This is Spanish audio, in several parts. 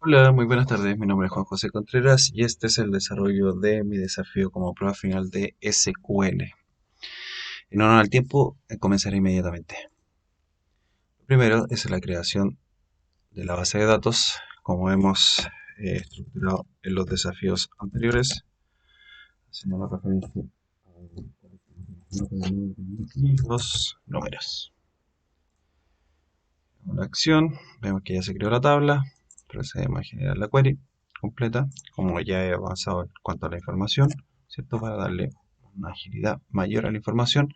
Hola, muy buenas tardes. Mi nombre es Juan José Contreras y este es el desarrollo de mi desafío como prueba final de SQL. En honor al tiempo, comenzaré inmediatamente. Lo primero es la creación de la base de datos, como hemos estructurado en los desafíos anteriores, haciendo la referencia a los números. La acción, vemos que ya se creó la tabla, procedemos a generar la query completa, como ya he avanzado en cuanto a la información, ¿cierto? Para darle una agilidad mayor a la información,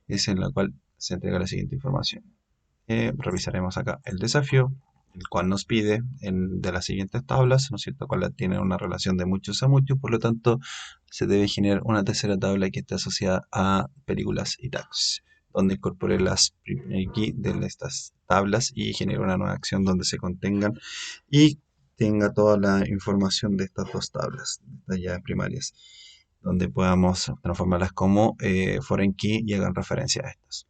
es en la cual se entrega la siguiente información. Revisaremos acá el desafío, el cual nos pide de las siguientes tablas, ¿no es cierto?, cual tiene una relación de muchos a muchos, por lo tanto se debe generar una tercera tabla que esté asociada a películas y tags, donde incorpore las primary key de estas tablas y genere una nueva acción donde se contengan y tenga toda la información de estas dos tablas, estas llaves primarias, donde podamos transformarlas como foreign key y hagan referencia a estas.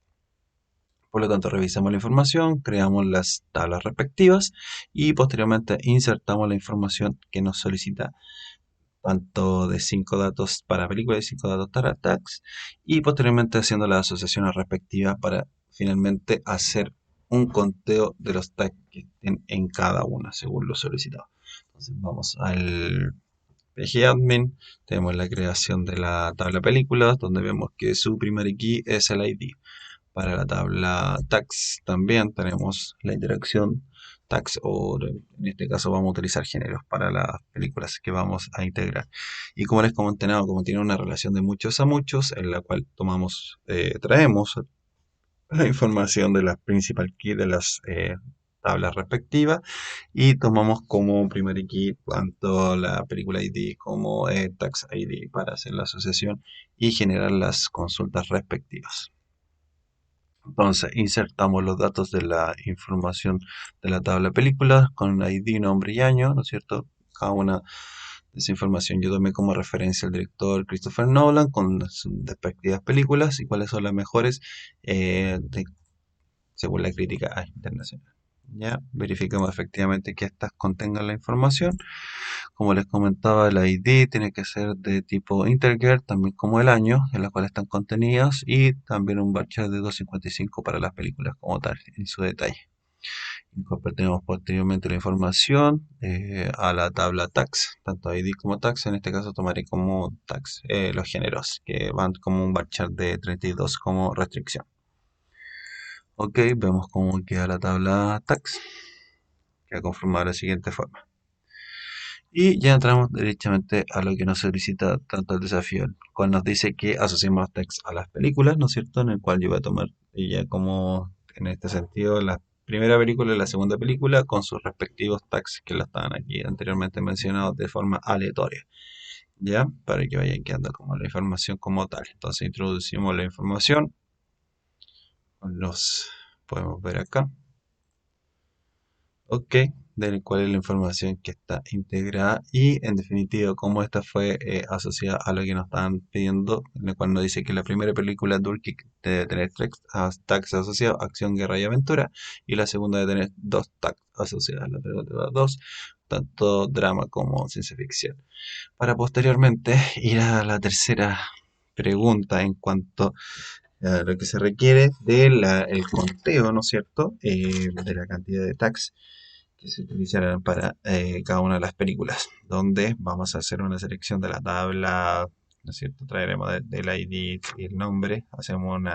Por lo tanto, revisamos la información, creamos las tablas respectivas y posteriormente insertamos la información que nos solicita tanto de 5 datos para películas y 5 datos para tags y posteriormente haciendo las asociaciones respectivas para finalmente hacer un conteo de los tags que estén en cada una según lo solicitado. Entonces vamos al PGAdmin, tenemos la creación de la tabla películas donde vemos que su primer key es el ID. Para la tabla tags también tenemos la interacción tags o en este caso vamos a utilizar géneros para las películas que vamos a integrar. Y como les comentaba, como tiene una relación de muchos a muchos en la cual traemos la información de las principal key de las tablas respectivas y tomamos como primer key tanto la película ID como tags ID para hacer la asociación y generar las consultas respectivas. Entonces, insertamos los datos de la información de la tabla de películas con ID, nombre y año, ¿no es cierto? Cada una de esa información yo tomé como referencia al director Christopher Nolan con sus respectivas películas y cuáles son las mejores según la crítica internacional. Ya verificamos efectivamente que estas contengan la información. Como les comentaba, el ID tiene que ser de tipo integer, también como el año en la cual están contenidas y también un varchar de 255 para las películas como tal, en su detalle. Incorporemos posteriormente la información a la tabla tags, tanto ID como tags. En este caso tomaré como tags los géneros que van como un varchar de 32 como restricción. Ok, vemos cómo queda la tabla tags, queda conformada de la siguiente forma. Y ya entramos directamente a lo que nos solicita tanto el desafío, el cual nos dice que asociemos los tags a las películas, ¿no es cierto? En el cual yo voy a tomar ya como en este sentido la primera película y la segunda película con sus respectivos tags que la estaban aquí anteriormente mencionados de forma aleatoria, ¿ya? Para que vayan quedando como la información como tal. Entonces introducimos la información, los podemos ver acá. Ok, del cual es la información que está integrada y en definitiva cómo esta fue asociada a lo que nos estaban pidiendo, en el cual nos dice que la primera película Turkey debe tener tres tags asociados, acción, guerra y aventura, y la segunda debe tener dos tags asociadas, la película dos, tanto drama como ciencia ficción. Para posteriormente ir a la tercera pregunta en cuanto a lo que se requiere del el conteo, ¿no es cierto?, de la cantidad de tags que se utilizarán para cada una de las películas, donde vamos a hacer una selección de la tabla, ¿no es cierto? Traeremos del ID y el nombre, hacemos un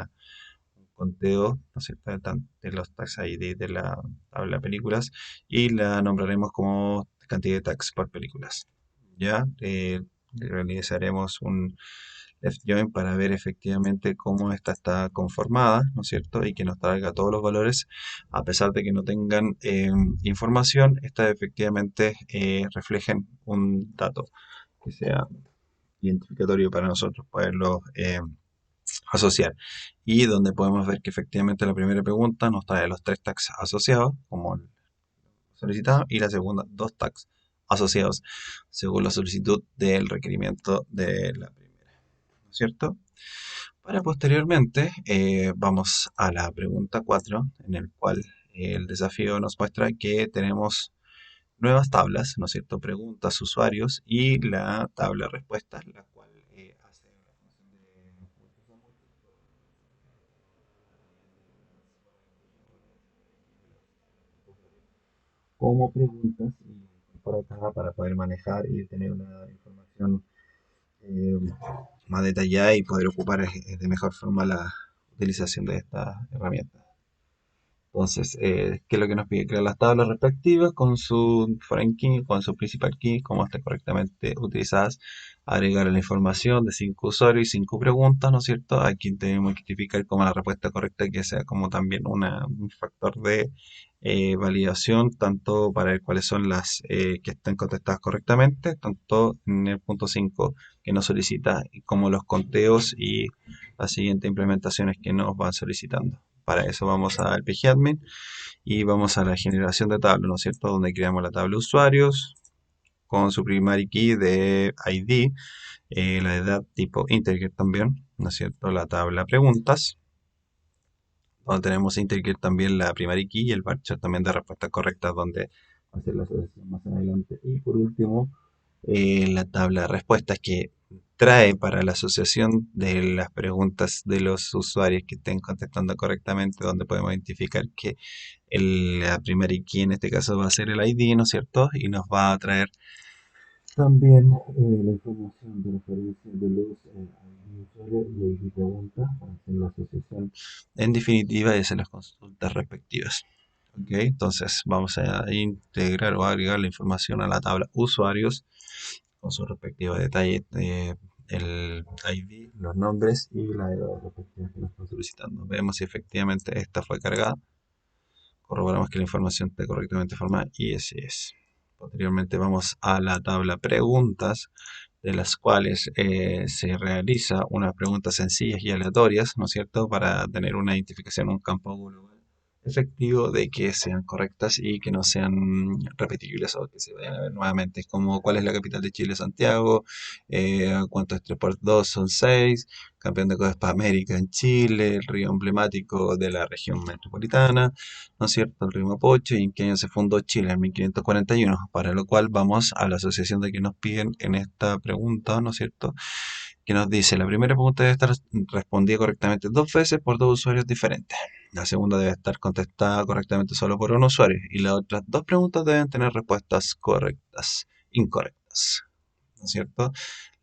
conteo, ¿no es cierto?, de los tags ID de la tabla de películas y la nombraremos como cantidad de tags por películas. Ya realizaremos un left join para ver efectivamente cómo esta está conformada, ¿no es cierto? Y que nos traiga todos los valores, a pesar de que no tengan información, esta efectivamente reflejen un dato que sea identificatorio para nosotros poderlo asociar. Y donde podemos ver que efectivamente la primera pregunta nos trae los tres tags asociados, como solicitado, y la segunda, dos tags asociados según la solicitud del requerimiento de la primera, ¿no es cierto? Para posteriormente vamos a la pregunta 4 en el cual el desafío nos muestra que tenemos nuevas tablas, ¿no es cierto? Preguntas, usuarios y la tabla de respuestas, la cual hace la función como preguntas y por acá para poder manejar y tener una información eh, más detallada y poder ocupar de mejor forma la utilización de esta herramienta. Entonces, ¿qué es lo que nos pide? Crear las tablas respectivas con su foreign key, con su principal key, como estén correctamente utilizadas. Agregar la información de 5 usuarios y 5 preguntas, ¿no es cierto? Aquí tenemos que tipificar como la respuesta correcta, que sea como también un factor de validación, tanto para ver cuáles son las que estén contestadas correctamente, tanto en el punto 5 que nos solicita, como los conteos y las siguientes implementaciones que nos van solicitando. Para eso vamos al pgadmin y vamos a la generación de tabla, ¿no es cierto? Donde creamos la tabla de usuarios con su primary key de ID, la edad tipo integer también, ¿no es cierto? La tabla preguntas, donde tenemos integer también la primary key y el varchar también de respuestas correctas, donde hacer la asociación más adelante. Y por último, la tabla de respuestas que trae para la asociación de las preguntas de los usuarios que estén contestando correctamente, donde podemos identificar que la primera key en este caso va a ser el ID, ¿no es cierto? Y nos va a traer también la información de referencia de los ID usuarios y ID preguntas para hacer la asociación en definitiva y hacer las consultas respectivas. Ok, entonces vamos a integrar o agregar la información a la tabla usuarios con sus respectivos detalles, el ID, los nombres y la edad respectiva que nos están solicitando. Vemos si efectivamente esta fue cargada. Corroboramos que la información esté correctamente formada y así es. Posteriormente vamos a la tabla preguntas, de las cuales se realiza unas preguntas sencillas y aleatorias, ¿no es cierto?, para tener una identificación, un campo global efectivo de que sean correctas y que no sean repetibles o que se vayan a ver nuevamente, como cuál es la capital de Chile, Santiago, cuánto es 3 por 2 son 6, campeón de Copa América en Chile, el río emblemático de la región metropolitana, ¿no es cierto? El río Mapocho, y en qué año se fundó Chile, en 1541, para lo cual vamos a la asociación de que nos piden en esta pregunta, ¿no es cierto? Que nos dice, la primera pregunta debe estar respondida correctamente 2 veces por 2 usuarios diferentes. La segunda debe estar contestada correctamente solo por un usuario. Y las otras 2 preguntas deben tener respuestas correctas, incorrectas. ¿No es cierto?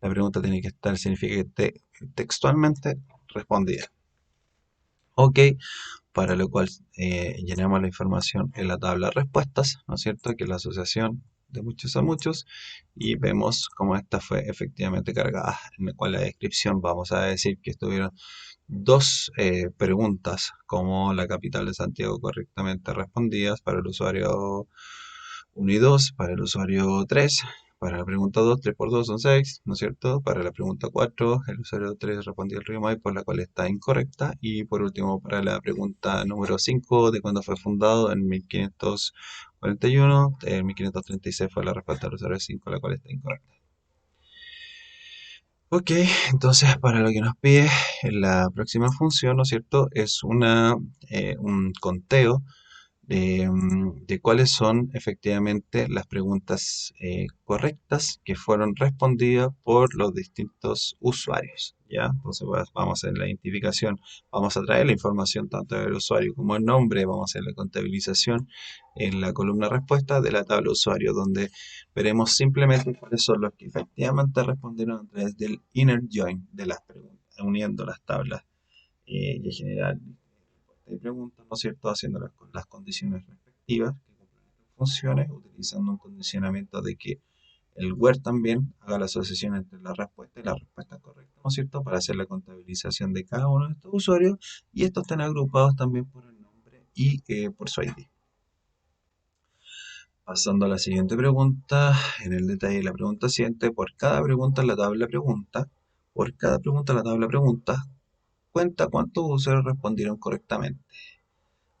La pregunta tiene que estar, significa que esté textualmente respondida. Ok, para lo cual llenamos la información en la tabla de respuestas, ¿no es cierto? Que es la asociación de muchos a muchos y vemos cómo esta fue efectivamente cargada, en la cual la descripción vamos a decir que estuvieron 2 preguntas como la capital de Santiago correctamente respondidas para el usuario 1 y 2, para el usuario 3, para la pregunta 2, 3 por 2 son 6, ¿no es cierto? Para la pregunta 4, el usuario 3 respondió el río Maipo, por la cual está incorrecta. Y por último, para la pregunta número 5, de cuándo fue fundado, en 1541, en 1536 fue la respuesta del usuario 5, la cual está incorrecta. Ok, entonces para lo que nos pide la próxima función, ¿no es cierto? Es un conteo de cuáles son efectivamente las preguntas correctas que fueron respondidas por los distintos usuarios, ¿ya? Entonces vamos a hacer la identificación, vamos a traer la información tanto del usuario como el nombre, vamos a hacer la contabilización en la columna respuesta de la tabla usuario, donde veremos simplemente cuáles son los que efectivamente respondieron a través del inner join de las preguntas, uniendo las tablas y en general de preguntas, ¿no es cierto?, haciéndolas con las condiciones respectivas que cumplen estas funciones, utilizando un condicionamiento de que el where también haga la asociación entre la respuesta y la respuesta correcta, ¿no es cierto?, para hacer la contabilización de cada uno de estos usuarios y estos están agrupados también por el nombre y por su ID. Pasando a la siguiente pregunta, en el detalle de la pregunta siguiente, por cada pregunta en la tabla pregunta, por cada pregunta en la tabla pregunta, cuenta cuántos usuarios respondieron correctamente.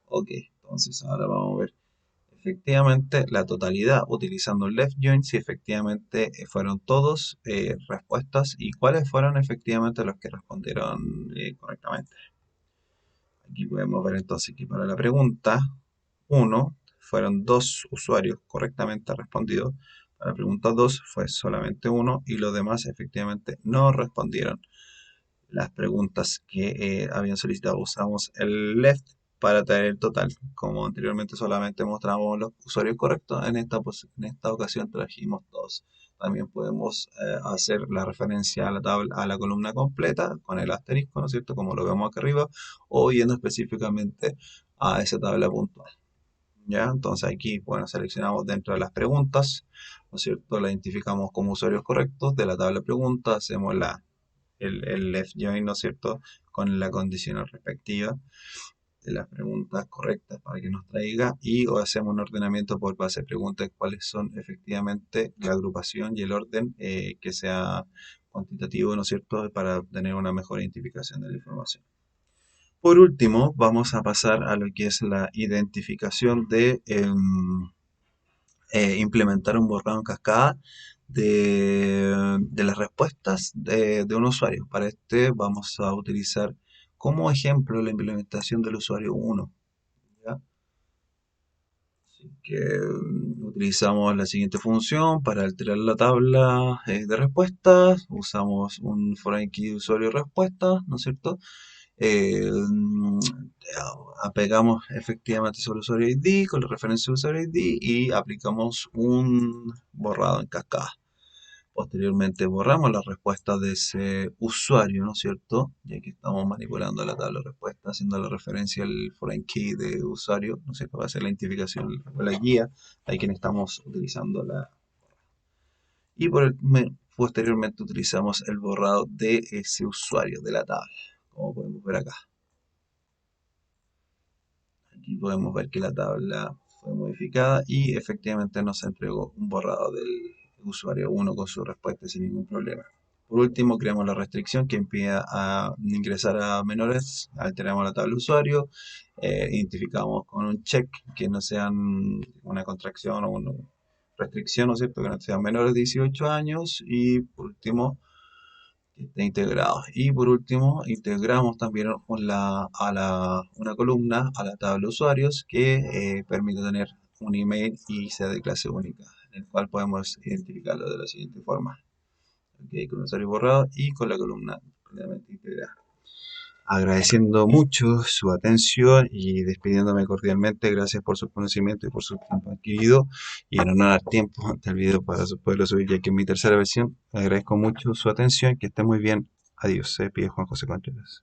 Ok, entonces ahora vamos a ver efectivamente la totalidad utilizando el left join, si efectivamente fueron todos respuestas y cuáles fueron efectivamente los que respondieron correctamente. Aquí podemos ver entonces que para la pregunta 1 fueron 2 usuarios correctamente respondidos. Para la pregunta 2 fue solamente uno y los demás efectivamente no respondieron las preguntas que habían solicitado. Usamos el left para traer el total. Como anteriormente solamente mostramos los usuarios correctos, en esta ocasión trajimos todos. También podemos hacer la referencia a la tabla, a la columna completa con el asterisco, ¿no es cierto? Como lo vemos acá arriba, o yendo específicamente a esa tabla puntual. ¿Ya? Entonces aquí, bueno, seleccionamos dentro de las preguntas, ¿no es cierto? La identificamos como usuarios correctos de la tabla de preguntas, hacemos el left join, ¿no es cierto? Con la condicional respectiva de las preguntas correctas para que nos traiga y o hacemos un ordenamiento por base de preguntas cuáles son efectivamente la agrupación y el orden que sea cuantitativo, ¿no es cierto? Para tener una mejor identificación de la información. Por último, vamos a pasar a lo que es la identificación de implementar un borrado en cascada de las respuestas de un usuario. Para este vamos a utilizar como ejemplo la implementación del usuario 1. ¿Ya? Así que utilizamos la siguiente función para alterar la tabla de respuestas. Usamos un foreign key de usuario respuesta, ¿no es cierto? eh, Apegamos efectivamente sobre el usuario ID con la referencia de usuario ID y aplicamos un borrado en cascada. Posteriormente borramos las respuestas de ese usuario, ¿no es cierto? Ya que estamos manipulando la tabla de respuestas, haciendo la referencia al foreign key de usuario, ¿no es cierto? Va a ser la identificación o la guía a quien estamos utilizando la. Y posteriormente utilizamos el borrado de ese usuario de la tabla, como podemos ver acá. Aquí podemos ver que la tabla fue modificada y efectivamente nos entregó un borrado del usuario 1 con su respuesta sin ningún problema. Por último, creamos la restricción que impida a ingresar a menores, alteramos la tabla de usuario, identificamos con un check que no sean una contracción o una restricción, ¿no es cierto? Que no sean menores de 18 años y por último que esté integrado. Y por último, integramos también una columna a la tabla de usuarios que permite tener un email y sea de clase única, en el cual podemos identificarlo de la siguiente forma. Okay, con el usuario borrado y con la columna completamente integrada. Agradeciendo mucho su atención y despidiéndome cordialmente, gracias por su conocimiento y por su tiempo adquirido. Y en honor al tiempo del video para poderlo subir ya que es mi tercera versión, agradezco mucho su atención, que esté muy bien. Adiós, se pide Juan José Contreras.